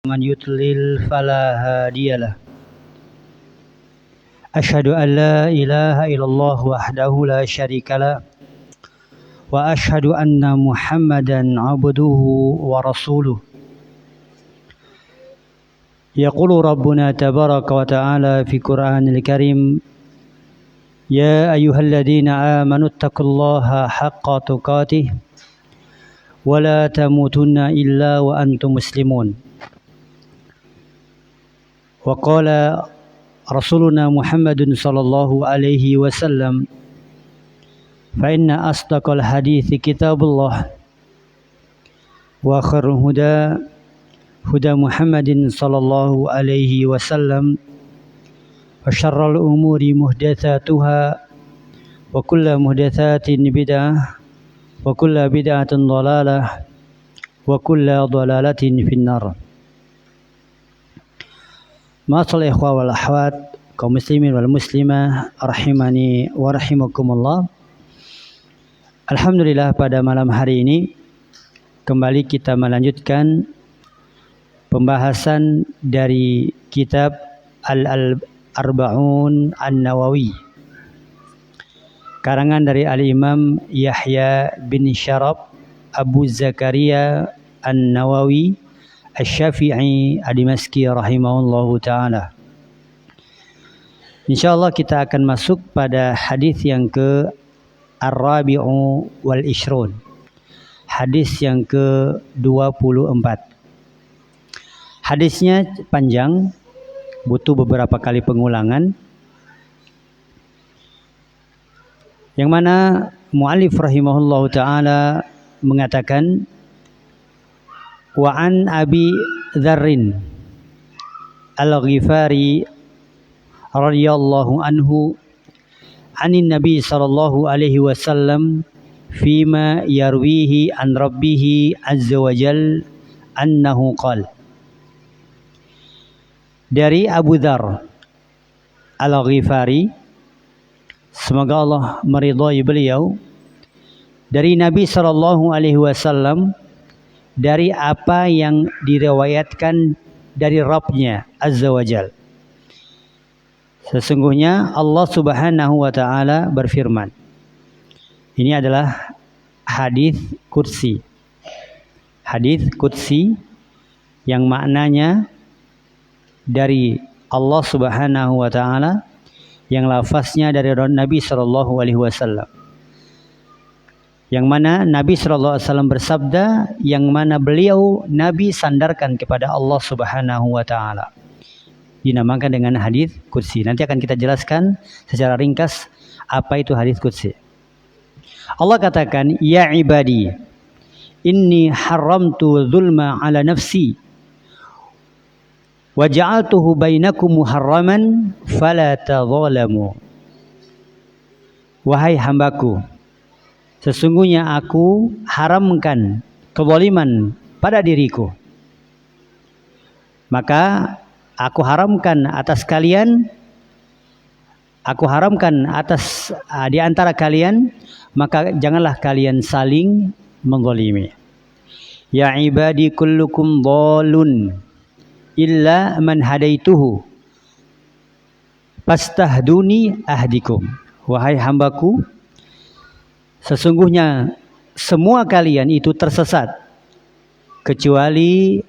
من يضلل فلا هادي له أشهد أن لا إله إلا الله وحده لا شريك له وأشهد أن محمدا عبده ورسوله يقول ربنا تبارك وتعالى في القرآن الكريم يا أيها الذين آمنوا اتقوا الله حق تقاته ولا تموتن إلا وأنتم مسلمون وقال رسولنا محمد صلى الله عليه وسلم فإن أصدق الحديث كتاب الله وخير الهدى هدى محمد صلى الله عليه وسلم وشر الأمور محدثاتها وكل محدثات بدعة وكل بدعة ضلالة وكل ضلالة في النار. Ma'asal ikhwah wal akhwat, kaum muslimin wal muslimah rahimani wa rahimakumullah. Alhamdulillah, pada malam hari ini kembali kita melanjutkan pembahasan dari kitab Al-Arba'un An-Nawawi, karangan dari Al-Imam Yahya bin Syaraf Abu Zakaria An-Nawawi Asy-Syafi'i Ad-Dimashqi rahimahullahu ta'ala. InsyaAllah kita akan masuk pada hadis yang ke Ar-Rabi'u wal Ishrun, hadis yang ke 24. Hadisnya panjang, butuh beberapa kali pengulangan, yang mana mu'allif rahimahullahu ta'ala mengatakan wa an Abi Dzarrin Al-Ghifari radhiyallahu anhu anin Nabi sallallahu alaihi wasallam fima yarwihi an rabbih azza wa jal annahu qala. Dari Abu Dzar Al-Ghifari, semoga Allah meridhai beliau, dari Nabi sallallahu alaihi wasallam, dari apa yang diriwayatkan dari Rabb-Nya Azza wa Jal. Sesungguhnya Allah Subhanahu wa taala berfirman. Ini adalah hadis qudsi. Hadis qudsi yang maknanya dari Allah Subhanahu wa taala, yang lafaznya dari Nabi sallallahu alaihi wasallam. Yang mana Nabi sallallahu alaihi wasallam bersabda, yang mana beliau Nabi sandarkan kepada Allah Subhanahu wa taala. Dinamakan dengan hadis qudsi. Nanti akan kita jelaskan secara ringkas apa itu hadis qudsi. Allah katakan, ya ibadi inni haramtu dzulma ala nafsi wa ja'altuhu bainakum muharraman fala tadzalamu. Wahai hambaku, sesungguhnya aku haramkan kezaliman pada diriku, maka aku haramkan atas kalian, aku haramkan atas di antara kalian, maka janganlah kalian saling menzalimi. Ya ibadi kullukum dhalun illa man hadaituhu fastahduni ahdikum. Wahai hambaku, sesungguhnya semua kalian itu tersesat kecuali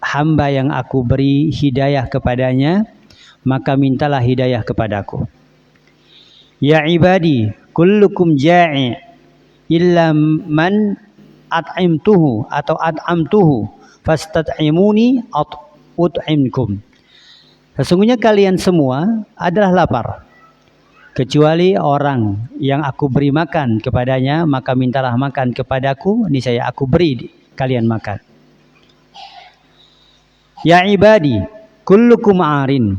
hamba yang aku beri hidayah kepadanya, maka mintalah hidayah kepadaku. Ya ibadi kullukum ja'i illa man at'imtuhu atau at'amtuhu fastat'imuni ut'imkum. Sesungguhnya kalian semua adalah lapar kecuali orang yang aku beri makan kepadanya, maka mintalah makan kepadaku, niscaya aku beri kalian makan. Ya ibadi kullukum arin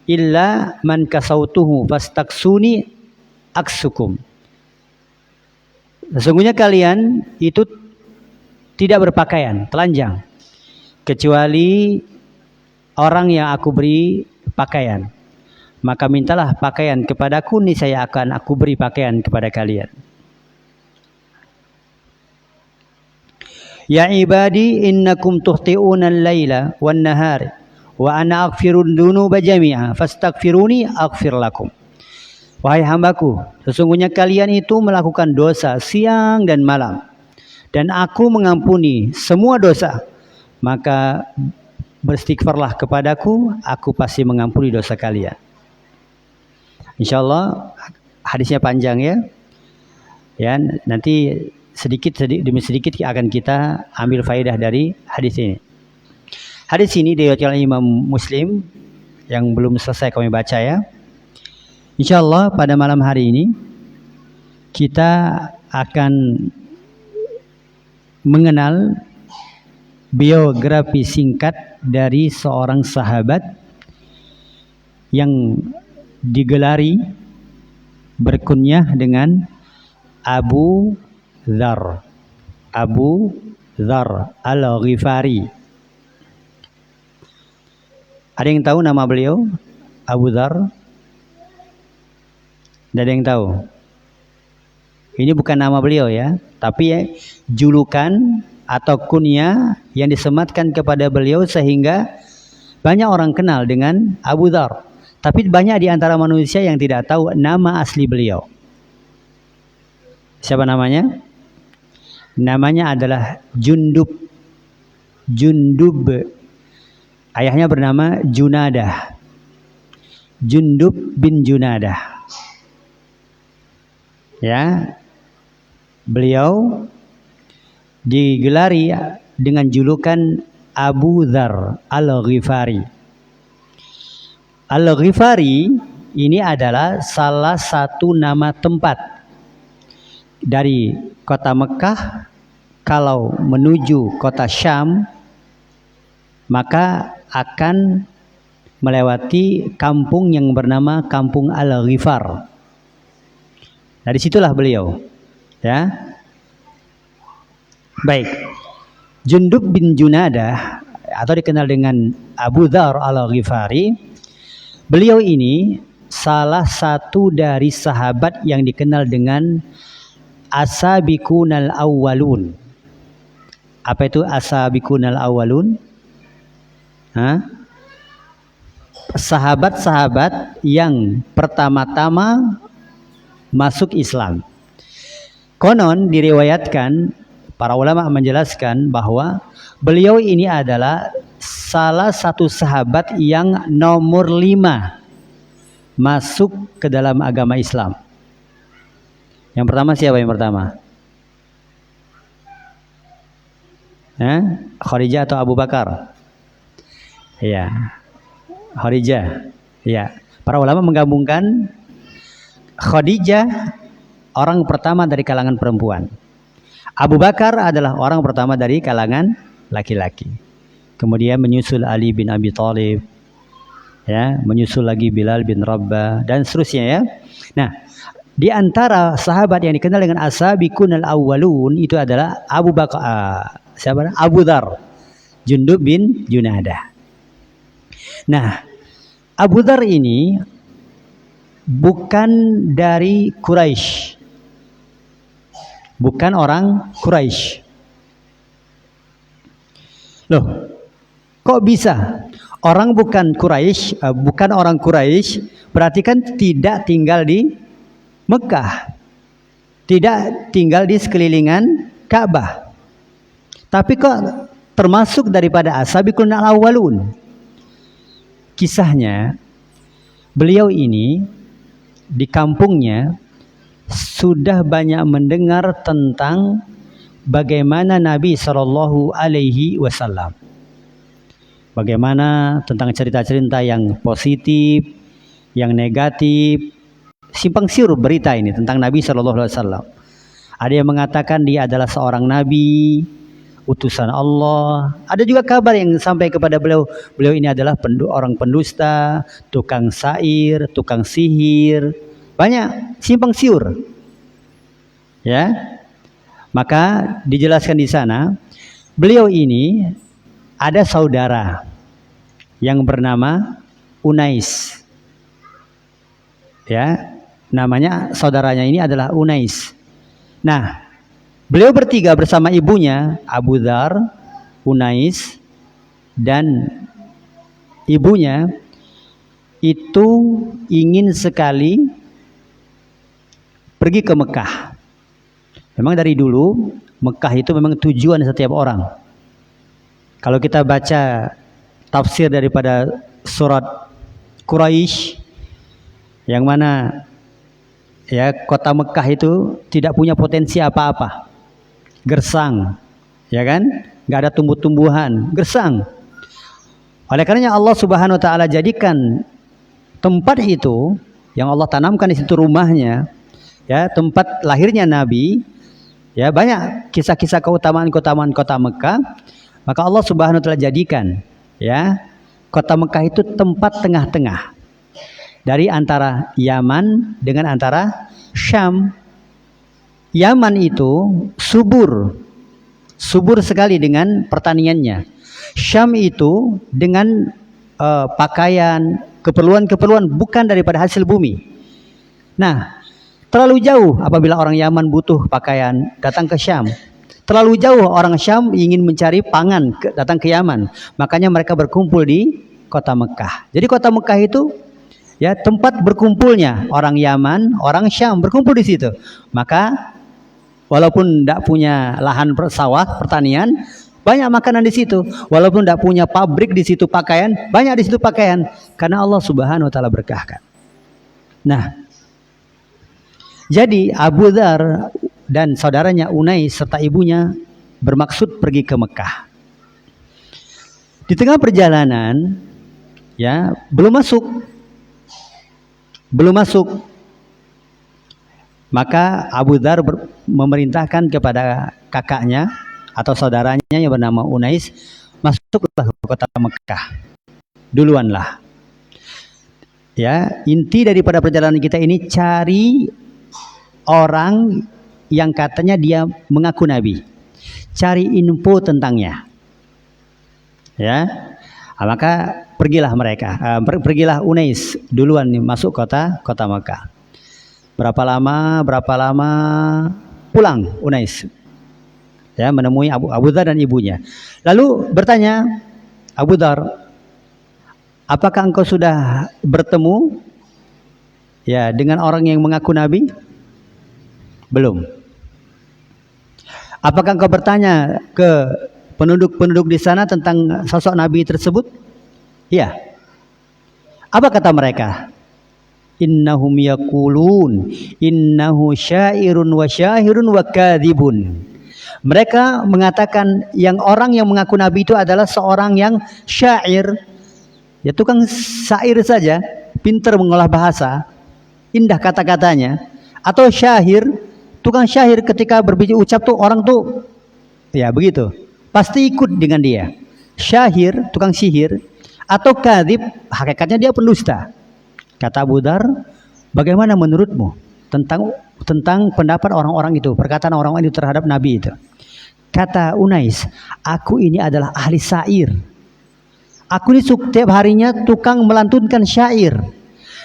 illa man kasautuhu fastaksuni aksukum. Sesungguhnya kalian itu tidak berpakaian, telanjang, kecuali orang yang aku beri pakaian, maka mintalah pakaian kepadaku, niscaya akan aku beri pakaian kepada kalian. Ya ibadi innakum tuhti'una al-laila wan nahar wa ana aghfirud dzunuba jami'a fastaghfiruni aghfir lakum. Wahai hambaku, sesungguhnya kalian itu melakukan dosa siang dan malam, dan aku mengampuni semua dosa. Maka beristighfarlah kepadaku, aku pasti mengampuni dosa kalian. Insyaallah hadisnya panjang ya. Ya, nanti sedikit demi sedikit akan kita ambil faedah dari hadis ini. Hadis ini diriwayatkan oleh Imam Muslim yang belum selesai kami baca ya. Insyaallah pada malam hari ini kita akan mengenal biografi singkat dari seorang sahabat yang digelari berkunyah dengan Abu Dzar. Abu Dzar Al-Ghifari. Ada yang tahu nama beliau? Abu Dzar? Tidak ada yang tahu. Ini bukan nama beliau ya, tapi ya, julukan atau kunyah yang disematkan kepada beliau sehingga banyak orang kenal dengan Abu Dzar. Tapi banyak di antara manusia yang tidak tahu nama asli beliau. Siapa namanya? Namanya adalah Jundub. Jundub. Ayahnya bernama Junadah. Jundub bin Junadah. Ya, beliau digelari dengan julukan Abu Dzar Al-Ghifari. Al-Ghifari ini adalah salah satu nama tempat dari kota Mekah. Kalau menuju kota Syam, maka akan melewati kampung yang bernama Kampung Al-Ghifar. Dari situlah beliau, ya. Baik, Jundub bin Junadah atau dikenal dengan Abu Dzar Al-Ghifari, beliau ini salah satu dari sahabat yang dikenal dengan As-Sabiqunal Awwalun. Apa itu As-Sabiqunal Awwalun? Sahabat-sahabat yang pertama-tama masuk Islam. Konon diriwayatkan, para ulama menjelaskan bahwa beliau ini adalah salah satu sahabat yang nomor 5 masuk ke dalam agama Islam. Yang pertama siapa yang pertama? Khadijah atau Abu Bakar? Ya, Khadijah. Ya, para ulama menggabungkan Khadijah orang pertama dari kalangan perempuan. Abu Bakar adalah orang pertama dari kalangan laki-laki. Kemudian menyusul Ali bin Abi Thalib, ya, menyusul lagi Bilal bin Rabah dan seterusnya ya. Nah, di antara sahabat yang dikenal dengan As-Sabiqunal Awwalun itu adalah Abu Bakar, siapa? Abu Dzar, Jundub bin Junadah. Nah, Abu Dzar ini bukan dari Quraisy. Bukan orang Quraisy. Loh, kok bisa? Orang bukan Quraisy, bukan orang Quraisy, berarti kan tidak tinggal di Mekah. Tidak tinggal di sekelilingan Ka'bah. Tapi kok termasuk daripada As-Sabiqunal Awwalun? Kisahnya, beliau ini di kampungnya sudah banyak mendengar tentang bagaimana Nabi Shallallahu Alaihi Wasallam, bagaimana tentang cerita-cerita yang positif, yang negatif, simpang siur berita ini tentang Nabi Shallallahu Alaihi Wasallam. Ada yang mengatakan dia adalah seorang nabi, utusan Allah. Ada juga kabar yang sampai kepada beliau ini adalah orang pendusta, tukang syair, tukang sihir, banyak simpang siur. Ya. Maka dijelaskan di sana, beliau ini ada saudara yang bernama Unais. Ya, namanya saudaranya ini adalah Unais. Nah, Beliau bertiga bersama ibunya, Abu Dzar, Unais, dan ibunya itu ingin sekali pergi ke Mekah. Memang dari dulu Mekah itu memang tujuan setiap orang. Kalau kita baca tafsir daripada surat Quraisy yang mana ya kota Mekah itu tidak punya potensi apa-apa, gersang, ya kan, nggak ada tumbuh-tumbuhan, gersang. Oleh karenanya Allah Subhanahu Wa Taala jadikan tempat itu yang Allah tanamkan di situ rumahnya, ya tempat lahirnya Nabi, ya banyak kisah-kisah keutamaan-keutamaan kota Mekah. Maka Allah Subhanahu Wa Taala jadikan ya kota Mekah itu tempat tengah-tengah dari antara Yaman dengan antara Syam. Yaman itu subur sekali dengan pertaniannya. Syam itu dengan pakaian, keperluan-keperluan bukan daripada hasil bumi. Nah, terlalu jauh apabila orang Yaman butuh pakaian datang ke Syam. Terlalu jauh orang Syam ingin mencari pangan datang ke Yaman. Makanya mereka berkumpul di kota Mekah. Jadi kota Mekah itu ya tempat berkumpulnya orang Yaman, orang Syam berkumpul di situ. Maka walaupun tidak punya lahan sawah pertanian, banyak makanan di situ. Walaupun tidak punya pabrik di situ pakaian, banyak di situ pakaian karena Allah Subhanahu Wa Taala berkahkan. Nah, jadi Abu Dzar dan saudaranya Unais serta ibunya bermaksud pergi ke Mekah. Di tengah perjalanan, ya belum masuk. Maka Abu Dzar memerintahkan kepada kakaknya atau saudaranya yang bernama Unais, masuklah ke kota Mekah. Duluanlah. Ya, inti daripada perjalanan kita ini cari orang yang katanya dia mengaku nabi. Cari info tentangnya. Ya. Maka pergilah mereka. Pergilah Unais duluan nih, masuk kota Mekah. Berapa lama pulang Unais. Ya, menemui Abu Dzar dan ibunya. Lalu bertanya, Abu Dzar, apakah engkau sudah bertemu ya dengan orang yang mengaku nabi? Belum. Apakah engkau bertanya ke penduduk di sana tentang sosok nabi tersebut? Iya. Apa kata mereka? Innahum yaqulun innahu syairun wa syahirun wa kadzibun. Mereka mengatakan yang orang yang mengaku nabi itu adalah seorang yang syair, ya tukang syair saja, pintar mengolah bahasa, indah kata-katanya, atau syahir, tukang syair ketika berbicara ucap tuh orang tuh ya begitu, pasti ikut dengan dia. Syahir, tukang sihir, atau kadzib, hakikatnya dia pendusta. Kata Abu Dzar, bagaimana menurutmu tentang pendapat orang-orang itu, perkataan orang-orang itu terhadap nabi itu? Kata Unais, aku ini adalah ahli syair. Aku ini setiap harinya tukang melantunkan syair.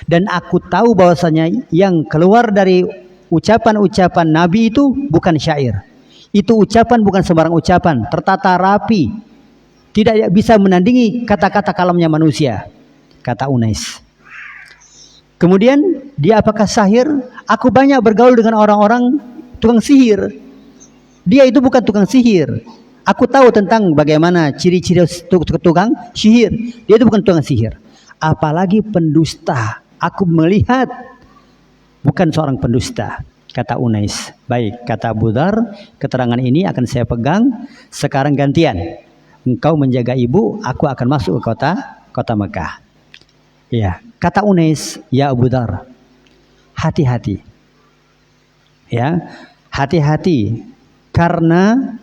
Dan aku tahu bahwasanya yang keluar dari ucapan-ucapan nabi itu bukan syair. Itu ucapan bukan sembarang ucapan, tertata rapi. Tidak bisa menandingi kata-kata kalamnya manusia. Kata Unais. Kemudian dia apakah sahir? Aku banyak bergaul dengan orang-orang tukang sihir. Dia itu bukan tukang sihir. Aku tahu tentang bagaimana ciri-ciri tukang sihir. Dia itu bukan tukang sihir. Apalagi pendusta. Aku melihat bukan seorang pendusta. Kata Unais. Baik, kata Abu Dzar, keterangan ini akan saya pegang. Sekarang gantian. Engkau menjaga ibu, aku akan masuk ke kota Mekah. Ya, kata Unais, ya Abu Dzar, hati-hati. Ya, hati-hati. Karena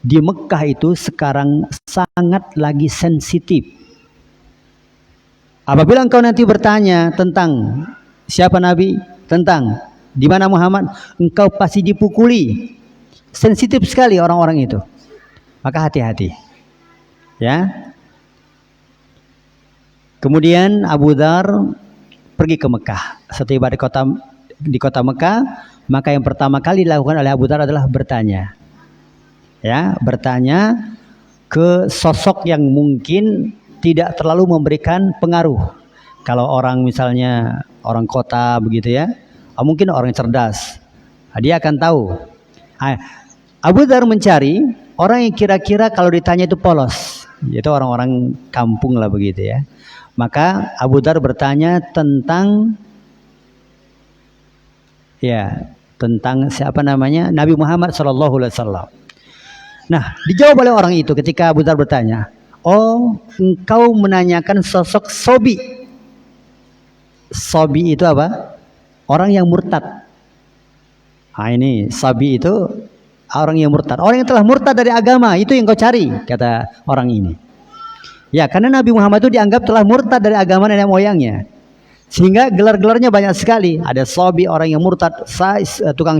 di Mekah itu sekarang sangat lagi sensitif. Apabila engkau nanti bertanya tentang siapa Nabi, tentang di mana Muhammad, engkau pasti dipukuli. Sensitif sekali orang-orang itu. Maka hati-hati. Ya. Kemudian Abu Dzar pergi ke Mekah. Setiba di kota Mekah, maka yang pertama kali dilakukan oleh Abu Dzar adalah bertanya. Ya, bertanya ke sosok yang mungkin tidak terlalu memberikan pengaruh. Kalau orang misalnya orang kota begitu ya, mungkin orang cerdas, dia akan tahu. Abu Dzar mencari orang yang kira-kira kalau ditanya itu polos, yaitu orang-orang kampung lah begitu ya. Maka Abu Dzar bertanya tentang siapa namanya, Nabi Muhammad SAW. Nah, dijawab oleh orang itu ketika Abu Dzar bertanya, oh, engkau menanyakan sosok Sobi. Sobi itu apa? Orang yang murtad. Nah, ini Sobi itu orang yang murtad. Orang yang telah murtad dari agama, itu yang kau cari, kata orang ini. Ya, karena Nabi Muhammad itu dianggap telah murtad dari agama nenek moyangnya. Sehingga gelar-gelarnya banyak sekali. Ada Sobi, orang yang murtad, tukang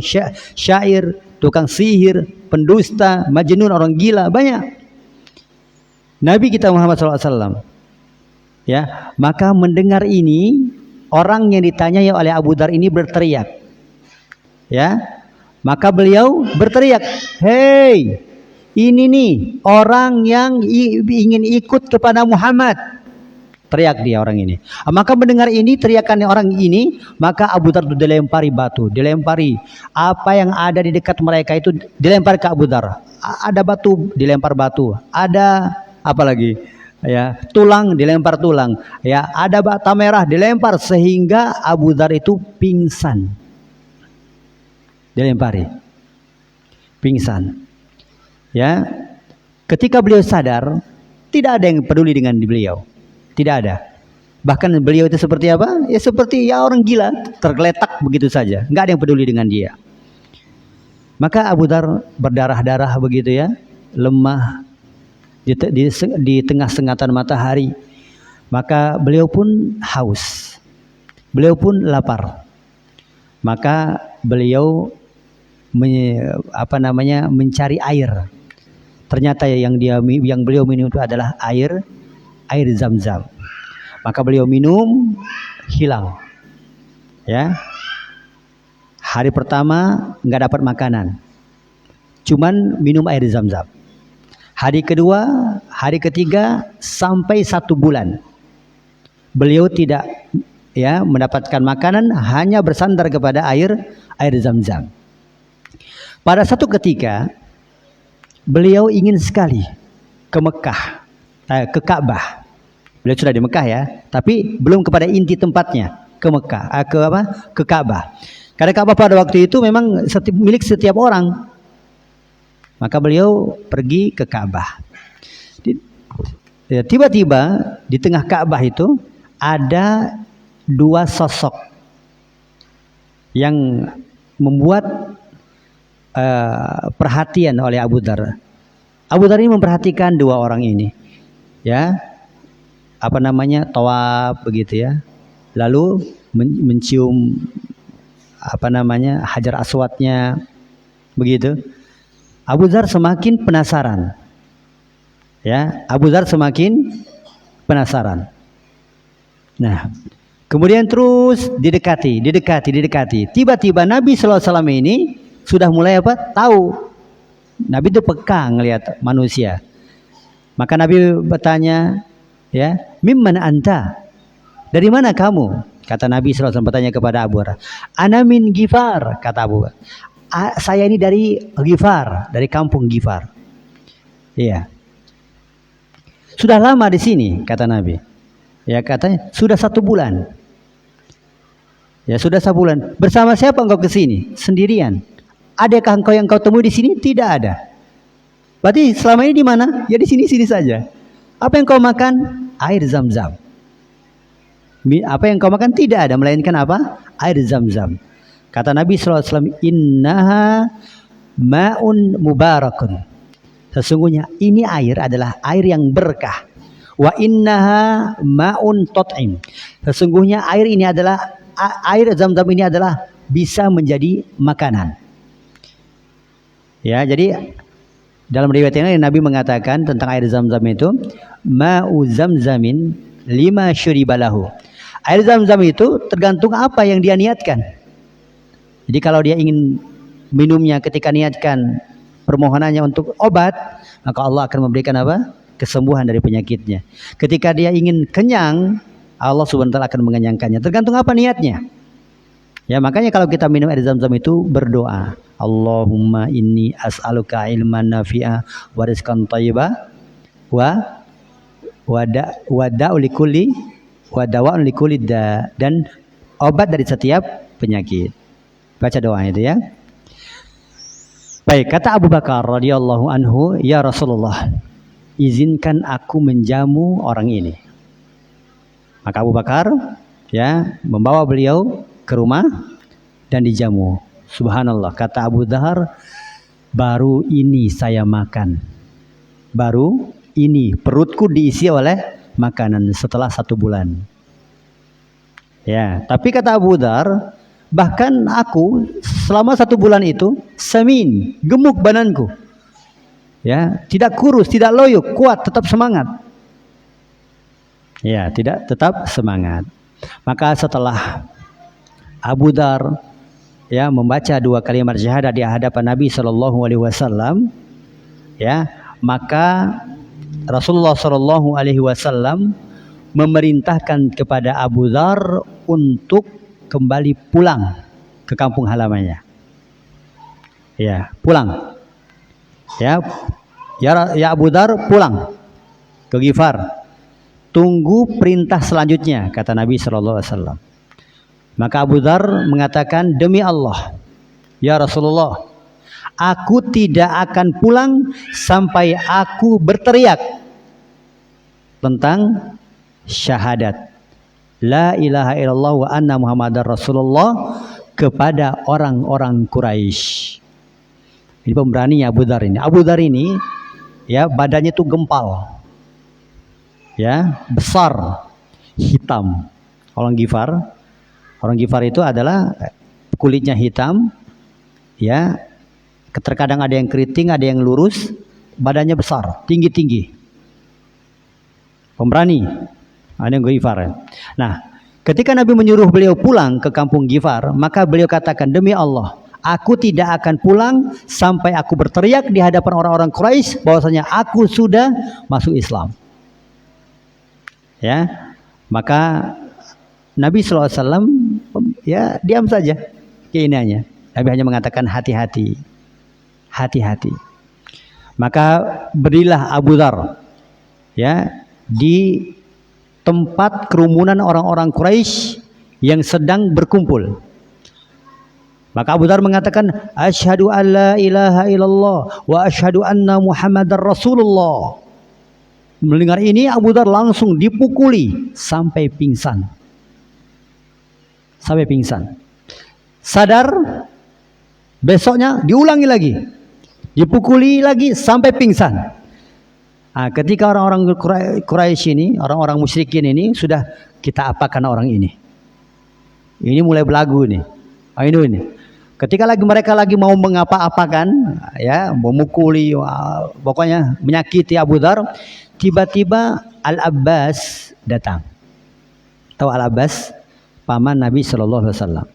syair, tukang sihir, pendusta, majnun, orang gila, banyak. Nabi kita Muhammad SAW, ya, maka mendengar ini, orang yang ditanyai oleh Abu Dzar ini berteriak, ya, maka beliau berteriak, hei, ini nih orang yang ingin ikut kepada Muhammad. Teriak dia orang ini. Maka mendengar ini, teriakan orang ini, maka Abu Dzar itu dilempari batu, dilempari apa yang ada di dekat mereka itu dilempar ke Abu Dzar. Ada batu, dilempar batu. Ada apa lagi? Ya, tulang, dilempar tulang. Ya, ada bata merah dilempar sehingga Abu Dzar itu pingsan. Dilempari. Pingsan. Ya. Ketika beliau sadar, tidak ada yang peduli dengan beliau. Tidak ada. Bahkan beliau itu seperti apa? Ya seperti ya orang gila, tergeletak begitu saja. Nggak ada yang peduli dengan dia. Maka Abu Dzar berdarah-darah begitu ya, lemah di tengah sengatan matahari. Maka beliau pun haus. Beliau pun lapar. Maka beliau mencari air. Ternyata yang beliau minum itu adalah air Zam-Zam. Maka beliau minum, hilang. Ya. Hari pertama nggak dapat makanan, cuman minum air Zam-Zam. Hari kedua, hari ketiga, sampai 1 bulan beliau tidak mendapatkan makanan, hanya bersandar kepada air Zam-Zam. Pada satu ketika beliau ingin sekali ke Mekah, ke Ka'bah. Beliau sudah di Mekah ya, tapi belum kepada inti tempatnya, ke Mekah, ke Ka'bah. Karena Ka'bah pada waktu itu memang milik setiap orang. Maka beliau pergi ke Ka'bah. Tiba-tiba di tengah Ka'bah itu ada 2 sosok yang membuat perhatian oleh Abu Dzar. Abu Dzar ini memperhatikan 2 orang ini. Ya, tawaf begitu ya, lalu mencium hajar aswadnya begitu. Abu Dzar semakin penasaran, ya, Abu Dzar semakin penasaran. Nah, kemudian terus didekati. Tiba-tiba Nabi SAW ini sudah mulai tahu. Nabi itu peka ngelihat manusia. Maka Nabi bertanya, ya, mimman anta? Dari mana kamu? Kata Nabi SAW bertanya kepada Abu Dzar. Ana min Ghifar, kata Abu Dzar. Saya ini dari Ghifar, dari kampung Ghifar. Iya. Sudah lama di sini, kata Nabi. Ya, katanya sudah 1 bulan. Ya, sudah 1 bulan. Bersama siapa engkau ke sini? Sendirian. Adakah engkau yang kau temui di sini? Tidak ada. Berarti selama ini di mana? Ya di sini saja. Apa yang kau makan? Air Zam-Zam. Apa yang kau makan? Tidak ada, melainkan apa? Air Zam-Zam. Kata Nabi SAW, innaha ma'un mubarakun. Sesungguhnya ini air adalah air yang berkah. Wa innaha ma'un tot'im. Sesungguhnya air ini adalah, air Zam-Zam ini adalah bisa menjadi makanan. Ya, jadi dalam riwayat yang lain Nabi mengatakan tentang air Zam-Zam itu, ma'u Zamzamin lima syuribalahu. Air Zam-Zam itu tergantung apa yang dia niatkan. Jadi kalau dia ingin minumnya ketika niatkan permohonannya untuk obat, maka Allah akan memberikan apa? Kesembuhan dari penyakitnya. Ketika dia ingin kenyang, Allah Subhanahu wa taala akan mengenyangkannya. Tergantung apa niatnya. Ya, makanya kalau kita minum air Zam-Zam itu berdoa, Allahumma inni as'aluka ilman nafi'a wa rizqan thayyiba wa da'u likulli wa dawa'un likulli da, dan obat dari setiap penyakit. Baca doa itu ya. Baik, kata Abu Bakar radhiyallahu anhu, ya Rasulullah, izinkan aku menjamu orang ini. Maka Abu Bakar ya membawa beliau ke rumah dan dijamu. Subhanallah, kata Abu Dhar, baru ini saya makan. Baru ini perutku diisi oleh makanan setelah 1 bulan. Ya, tapi kata Abu Dhar, bahkan aku selama 1 bulan itu samin, gemuk badanku. Ya, tidak kurus, tidak loyok, kuat, tetap semangat. Ya, tetap semangat. Maka setelah Abu Dhar ya membaca 2 kalimat syahadat di hadapan Nabi Shallallahu Alaihi Wasallam, ya, maka Rasulullah Shallallahu Alaihi Wasallam memerintahkan kepada Abu Dhar untuk kembali pulang ke kampung halamannya. Ya, pulang. Ya Abu Dhar, pulang ke Ghifar. Tunggu perintah selanjutnya, kata Nabi Shallallahu Alaihi Wasallam. Maka Abu Dhar mengatakan, demi Allah, ya Rasulullah, aku tidak akan pulang sampai aku berteriak tentang syahadat la ilaha illallah wa anna muhammadar rasulullah kepada orang-orang Quraisy. Ini pemberaninya Abu Dhar ini. Abu Dhar ini ya badannya tuh gempal, ya besar, hitam. Orang Ghifar itu adalah kulitnya hitam, ya. Terkadang ada yang keriting, ada yang lurus, badannya besar, tinggi-tinggi. Pemberani, ada yang Ghifar. Nah, ketika Nabi menyuruh beliau pulang ke kampung Ghifar, maka beliau katakan, demi Allah, aku tidak akan pulang sampai aku berteriak di hadapan orang-orang Quraisy bahwasanya aku sudah masuk Islam. Ya, maka Nabi SAW ya diam saja keinginannya. Nabi hanya mengatakan hati-hati, hati-hati. Maka berilah Abu Dhar ya di tempat kerumunan orang-orang Quraisy yang sedang berkumpul. Maka Abu Dhar mengatakan, asyhadu an la ilaha illallah wa asyhadu anna muhammadar rasulullah. Mendengar ini Abu Dhar langsung dipukuli sampai pingsan. Sampai pingsan. Sadar, besoknya diulangi lagi. Dipukuli lagi sampai pingsan. Nah, ketika orang-orang Quraisy ini, orang-orang musyrikin ini sudah kita apakan orang ini. Ini mulai belagu nih. Ini. Ketika mereka lagi mau mengapa-apakan, ya, memukuli, pokoknya menyakiti Abu Dhar, tiba-tiba Al-Abbas datang. Tahu Al-Abbas? Paman Nabi Shallallahu Alaihi Wasallam.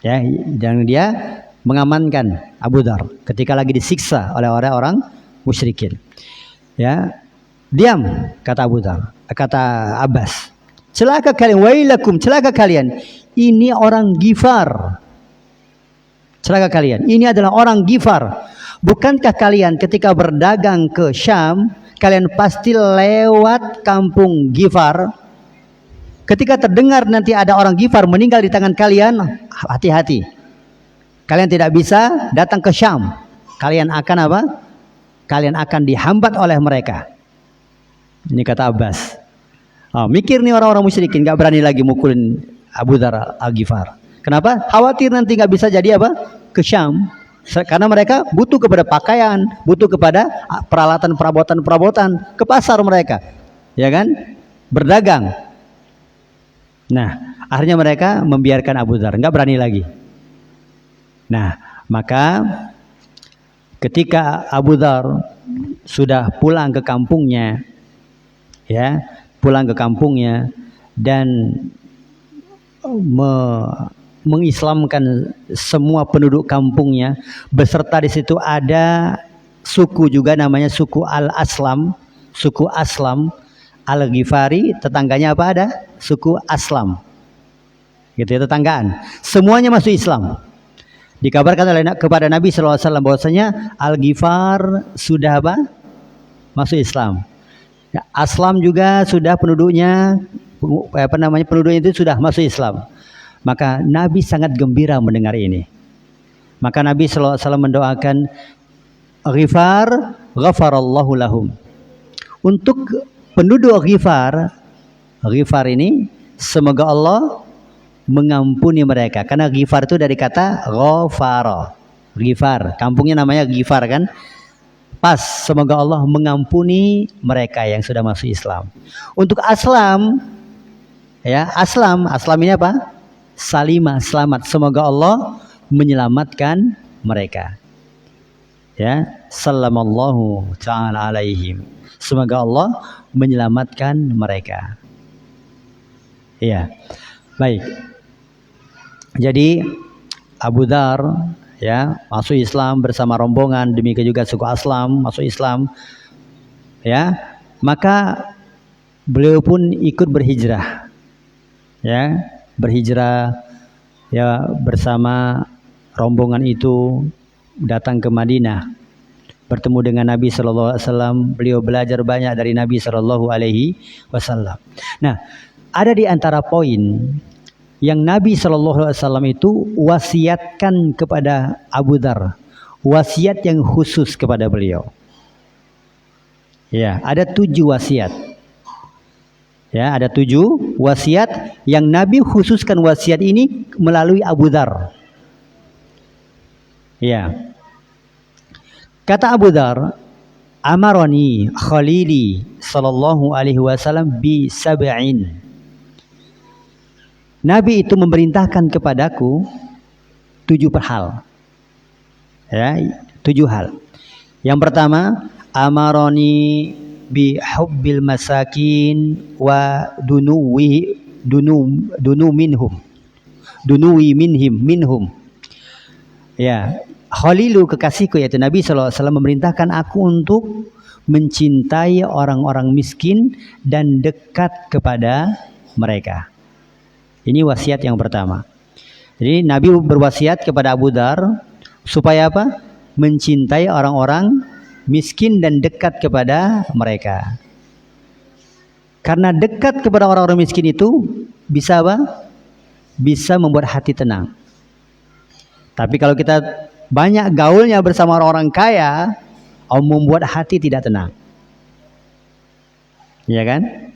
Ya, dan dia mengamankan Abu Dhar ketika lagi disiksa oleh orang-orang musyrikin. Ya, diam, kata Abu Dhar, kata Abbas. Celaka kalian, wailakum, celaka kalian. Ini orang Ghifar. Celaka kalian. Ini adalah orang Ghifar. Bukankah kalian ketika berdagang ke Syam, kalian pasti lewat kampung Ghifar? Ketika terdengar nanti ada orang Ghifar meninggal di tangan kalian, hati-hati. Kalian tidak bisa datang ke Syam. Kalian akan apa? Kalian akan dihambat oleh mereka. Ini kata Abbas. Mikir nih orang-orang musyrikin, gak berani lagi mukulin Abu Dhar Al-Ghifar. Kenapa? Khawatir nanti gak bisa jadi apa? Ke Syam. Karena mereka butuh kepada pakaian, butuh kepada peralatan perabotan, ke pasar mereka. Ya kan? Berdagang. Nah, akhirnya mereka membiarkan Abu Dhar, nggak berani lagi. Nah, maka ketika Abu Dhar sudah pulang ke kampungnya, ya, pulang ke kampungnya dan mengislamkan semua penduduk kampungnya, beserta di situ ada suku juga namanya suku Al-Aslam, suku Aslam. Al-Ghifari tetangganya apa ada? Suku Aslam. Gitu ya, tetanggaan. Semuanya masuk Islam. Dikabarkan oleh kepada Nabi SAW bahwasanya Al-Ghifar sudah apa? Masuk Islam. Ya, Aslam juga sudah penduduknya penduduknya itu sudah masuk Islam. Maka Nabi sangat gembira mendengar ini. Maka Nabi SAW mendoakan Ghifar, ghafarallahu lahum. Untuk penduduk Ghifar ini semoga Allah mengampuni mereka. Karena Ghifar itu dari kata ghafara. Ghifar, kampungnya namanya Ghifar kan? Pas, semoga Allah mengampuni mereka yang sudah masuk Islam. Untuk Aslam, ya Aslam ini apa? Salimah, selamat. Semoga Allah menyelamatkan mereka. Ya, sallamallahu ta'ala alaihim. Semoga Allah menyelamatkan mereka. Iya. Baik. Jadi Abu Dzar ya masuk Islam bersama rombongan, demikian juga suku Aslam masuk Islam. Ya. Maka beliau pun ikut berhijrah. Ya, berhijrah ya bersama rombongan itu datang ke Madinah, bertemu dengan Nabi Shallallahu Alaihi Wasallam. Beliau belajar banyak dari Nabi Shallallahu Alaihi Wasallam. Nah, ada di antara poin yang Nabi Shallallahu Alaihi Wasallam itu wasiatkan kepada Abu Dzar, wasiat yang khusus kepada beliau. Ya, ada 7 wasiat. Ya, ada 7 wasiat yang Nabi khususkan wasiat ini melalui Abu Dzar. Ya. Kata Abu Dzar, amaroni khalili sallallahu alaihi wasallam bi sab'in. Nabi itu memerintahkan kepadaku 7 hal. Ya, 7 hal. Yang pertama, amaroni bi hubbil masakin wa dunuwi minhum. Ya, Khalilu kekasihku yaitu Nabi SAW memerintahkan aku untuk mencintai orang-orang miskin dan dekat kepada mereka. Ini wasiat yang pertama. Jadi Nabi berwasiat kepada Abu Dzar supaya apa? Mencintai orang-orang miskin dan dekat kepada mereka. Karena dekat kepada orang-orang miskin itu bisa apa? Bisa membuat hati tenang. Tapi kalau kita banyak gaulnya bersama orang-orang kaya, membuat hati tidak tenang. Ya kan?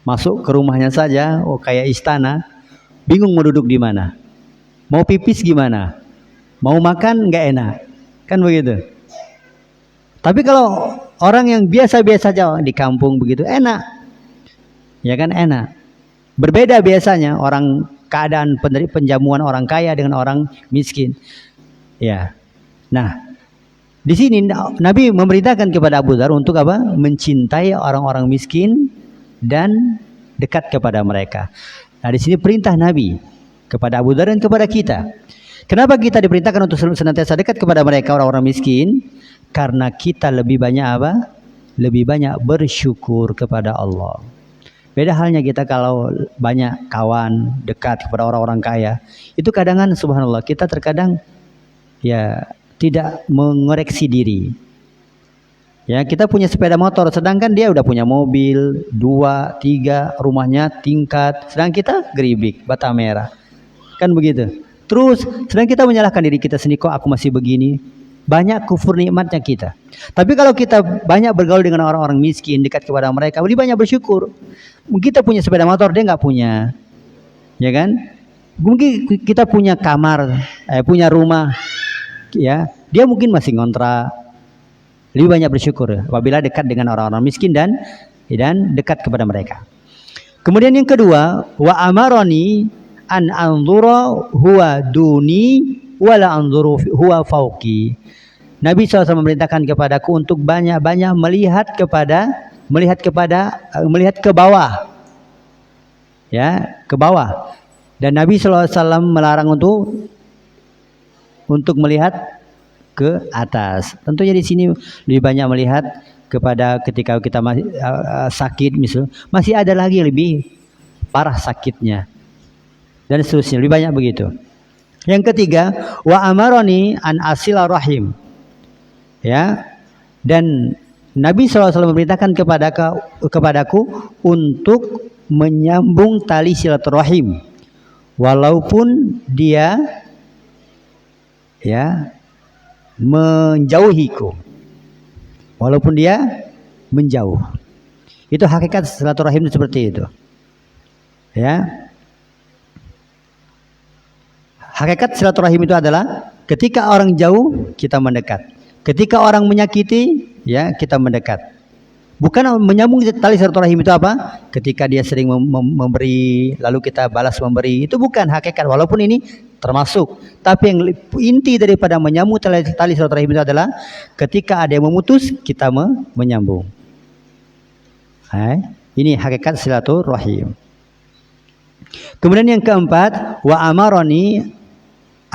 Masuk ke rumahnya saja, kayak istana, bingung mau duduk di mana. Mau pipis gimana? Mau makan nggak enak. Kan begitu. Tapi kalau orang yang biasa-biasa aja di kampung begitu enak. Ya kan enak. Berbeda biasanya orang keadaan penjamuan orang kaya dengan orang miskin. Ya. Nah, di sini Nabi memerintahkan kepada Abu Dzar untuk apa? Mencintai orang-orang miskin dan dekat kepada mereka. Nah, di sini perintah Nabi kepada Abu Dzar dan kepada kita. Kenapa kita diperintahkan untuk senantiasa dekat kepada mereka orang-orang miskin? Karena kita lebih banyak apa? Lebih banyak bersyukur kepada Allah. Beda halnya kita kalau banyak kawan dekat kepada orang-orang kaya. Itu kadang-kadang subhanallah kita terkadang ya tidak mengoreksi diri. Ya, kita punya sepeda motor sedangkan dia udah punya mobil 2, 3, rumahnya tingkat, sedang kita geribik, bata merah. Kan begitu. Terus sedang kita menyalahkan diri kita sendiri, kok aku masih begini. Banyak kufur nikmatnya kita. Tapi kalau kita banyak bergaul dengan orang-orang miskin, dekat kepada mereka, lebih banyak bersyukur. Mungkin kita punya sepeda motor, dia nggak punya. Ya kan? Mungkin kita punya kamar, punya rumah. Ya, dia mungkin masih ngontrak. Lebih banyak bersyukur apabila dekat dengan orang-orang miskin dan dekat kepada mereka. Kemudian yang kedua, wa amaroni an anzura huwa duni wala anzuru huwa fauqi. Nabi SAW memerintahkan kepadaku untuk banyak-banyak melihat ke bawah. Ya, ke bawah. Dan Nabi SAW melarang untuk melihat ke atas. Tentunya di sini lebih banyak melihat kepada ketika kita masih sakit misal, masih ada lagi lebih parah sakitnya dan seterusnya, lebih banyak begitu. Yang ketiga, wa amaroni an asila rahim. Ya. Dan Nabi SAW memerintahkan kepadaku untuk menyambung tali silaturahim walaupun dia ya menjauhiku, walaupun dia menjauh. Itu hakikat silaturahim seperti itu. Ya. Hakikat silaturahim itu adalah ketika orang jauh kita mendekat. Ketika orang menyakiti ya kita mendekat. Bukan menyambung tali silaturahim itu apa? Ketika dia sering memberi lalu kita balas memberi. Itu bukan hakikat, walaupun ini termasuk. Tapi yang inti daripada menyambung tali silaturahim itu adalah ketika ada yang memutus kita menyambung. Ini hakikat silaturahim. Kemudian yang keempat, wa amaroni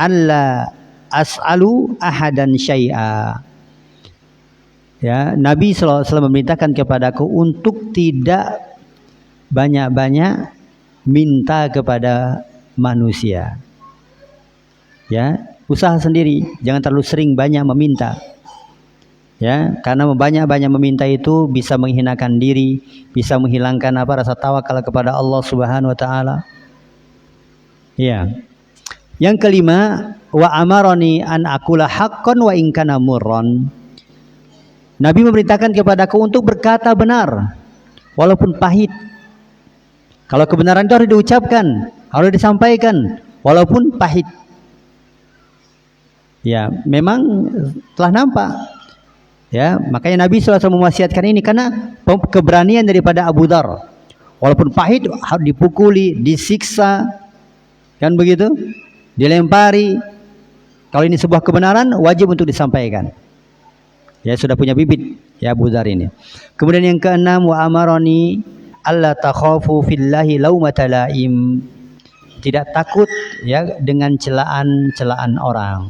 alla as'alu ahadan syai'a. Ya, Nabi SAW memerintahkan kepadaku untuk tidak banyak-banyak minta kepada manusia. Ya, usaha sendiri, jangan terlalu sering banyak meminta. Ya, karena banyak-banyak meminta itu bisa menghinakan diri, bisa menghilangkan rasa tawakal kepada Allah Subhanahu wa taala. Ya. Yang kelima, wa amaroni an akula haqqan wa in kana murran. Nabi memerintahkan kepadaku untuk berkata benar walaupun pahit. Kalau kebenaran itu harus diucapkan, harus disampaikan walaupun pahit. Ya, memang telah nampak. Ya, makanya Nabi SAW mewasiatkan ini karena keberanian daripada Abu Dzar. Walaupun pahit harus dipukuli, disiksa, kan begitu? Dilempari. Kalau ini sebuah kebenaran wajib untuk disampaikan. Ya, sudah punya bibit ya Abu Dzar ini. Kemudian yang keenam, wa amaroni alla takhafu fillahi laumata laim. Tidak takut ya dengan celaan orang.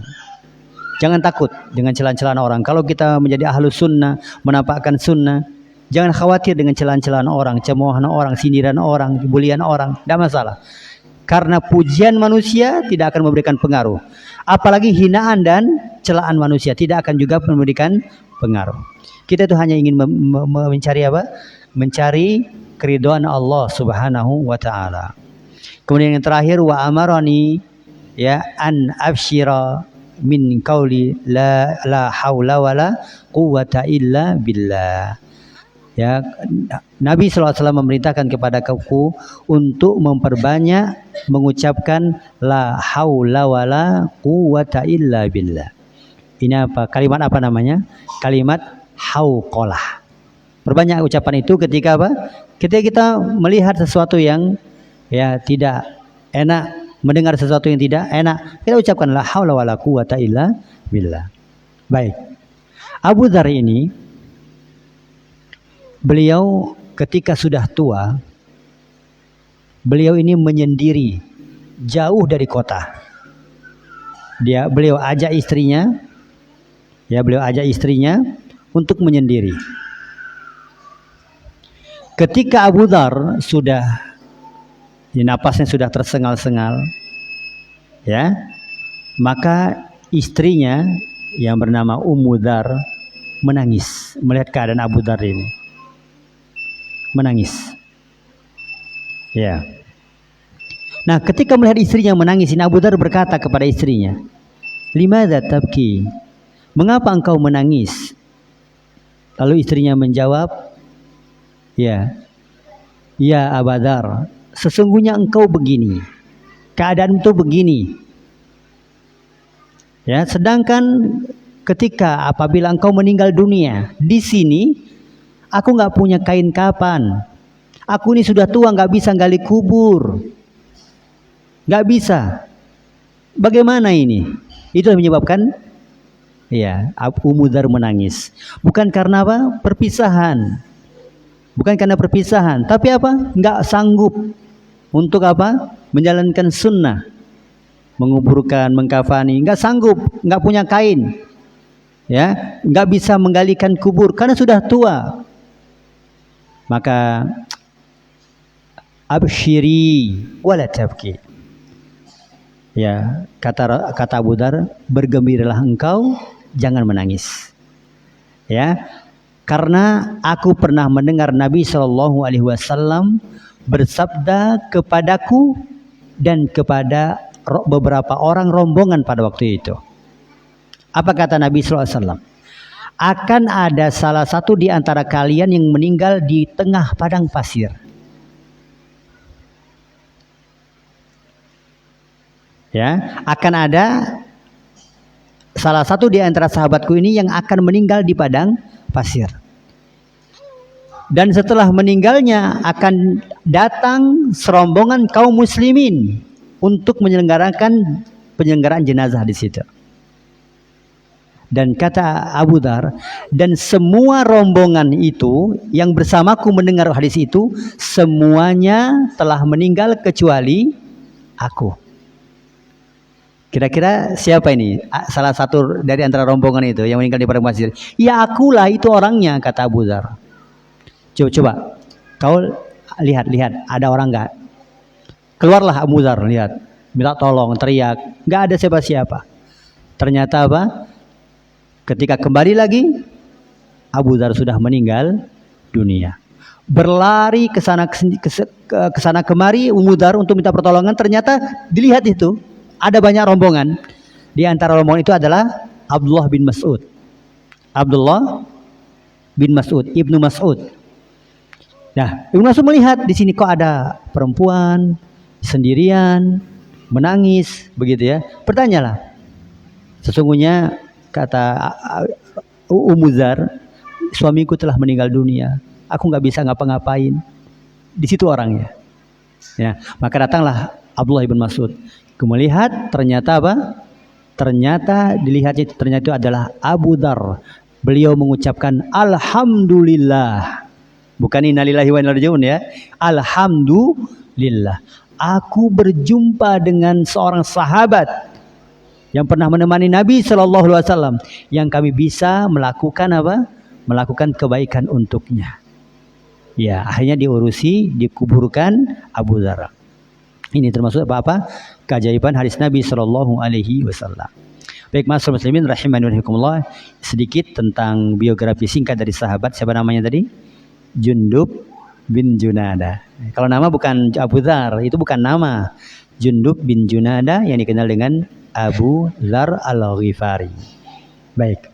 Jangan takut dengan celaan-celaan orang. Kalau kita menjadi ahlus sunnah, menampakkan sunnah, jangan khawatir dengan celaan-celaan orang, cemoohan orang, sindiran orang, bulian orang, tidak masalah. Karena pujian manusia tidak akan memberikan pengaruh. Apalagi hinaan dan celaan manusia tidak akan juga memberikan pengaruh. Kita itu hanya ingin mencari apa? Mencari keridhaan Allah Subhanahu wa taala. Kemudian yang terakhir, wa amarani ya an absyira min qauli la haula wala quwwata illa billah. Ya, Nabi SAW memerintahkan kepada aku untuk memperbanyak mengucapkan la haula wala quwwata illa billah. Ini apa? Kalimat apa namanya? Kalimat hauqalah. Perbanyak ucapan itu ketika apa? Ketika kita melihat sesuatu yang ya tidak enak, mendengar sesuatu yang tidak enak, kita ucapkan la haula wala quwwata illa billah. Baik. Abu Dzar ini beliau ketika sudah tua, beliau ini menyendiri jauh dari kota. Beliau ajak istrinya untuk menyendiri. Ketika Abu Dzar sudah napasnya sudah tersengal-sengal, ya, maka istrinya yang bernama Ummu Dzar menangis melihat keadaan Abu Dzar ini. Menangis. Ya. Nah, ketika melihat istrinya menangis, Abu Dzar berkata kepada istrinya, "Limadza tabki?" Mengapa engkau menangis? Lalu istrinya menjawab, "Ya Abu Dzar, sesungguhnya engkau begini. Keadaan itu begini. Ya, sedangkan ketika apabila engkau meninggal dunia, di sini aku nggak punya kain kapan. Aku ini sudah tua, nggak bisa gali kubur. Nggak bisa. Bagaimana ini?" Itu yang menyebabkan ya Ummu Dzar menangis. Bukan karena apa? Perpisahan. Bukan karena perpisahan. Tapi apa? Nggak sanggup untuk apa? Menjalankan sunnah, menguburkan, mengkafani, nggak sanggup, nggak punya kain, ya, nggak bisa menggalikan kubur karena sudah tua. Maka absyiri wala tabki. Ya, kata Abu Dzar, bergembiralah engkau, jangan menangis. Ya, karena aku pernah mendengar Nabi Shallallahu Alaihi Wasallam bersabda kepadaku dan kepada beberapa orang rombongan pada waktu itu. Apa kata Nabi Shallallahu Alaihi Wasallam? Akan ada salah satu di antara kalian yang meninggal di tengah padang pasir. Ya, akan ada salah satu di antara sahabatku ini yang akan meninggal di padang pasir. Dan setelah meninggalnya akan datang serombongan kaum muslimin untuk penyelenggaraan jenazah di situ. Dan kata Abu Dzar, dan semua rombongan itu yang bersamaku mendengar hadis itu semuanya telah meninggal kecuali aku. Kira-kira siapa ini? Salah satu dari antara rombongan itu yang meninggal di padang pasir. Ya akulah itu orangnya, kata Abu Dzar. Coba, kau lihat ada orang nggak? Keluarlah Abu Dzar, lihat, minta tolong, teriak, nggak ada siapa-siapa. Ternyata apa? Ketika kembali lagi, Abu Dzar sudah meninggal dunia. Berlari ke sana kemari Abu Dzar untuk minta pertolongan. Ternyata dilihat itu ada banyak rombongan. Di antara rombongan itu adalah Abdullah bin Mas'ud. Abdullah bin Mas'ud, Ibnu Mas'ud. Nah, Ibnu Mas'ud melihat di sini kok ada perempuan sendirian menangis begitu ya. Bertanyalah. Sesungguhnya kata Ummu Dzar, suamiku telah meninggal dunia. Aku nggak bisa ngapa-ngapain. Di situ orangnya. Ya, maka datanglah Abdullah bin Mas'ud. Melihat ternyata apa? Ternyata ternyata itu adalah Abu Dzar. Beliau mengucapkan alhamdulillah. Bukan innalillahi wa inna ilaihi raji'un ya. Alhamdulillah. Aku berjumpa dengan seorang sahabat yang pernah menemani Nabi Shallallahu Alaihi Wasallam, yang kami bisa melakukan apa? Melakukan kebaikan untuknya. Ya, akhirnya dikuburkan Abu Dzar. Ini termasuk apa? Keajaiban hadis Nabi Shallallahu Alaihi Wasallam. Baik, masyaallah muslimin rahimani wa rahimakumullah, sedikit tentang biografi singkat dari sahabat. Siapa namanya tadi? Jundub bin Junada. Kalau nama bukan Abu Dzar, itu bukan nama. Jundub bin Junada yang dikenal dengan Abu Dzar Al-Ghifari. Baik.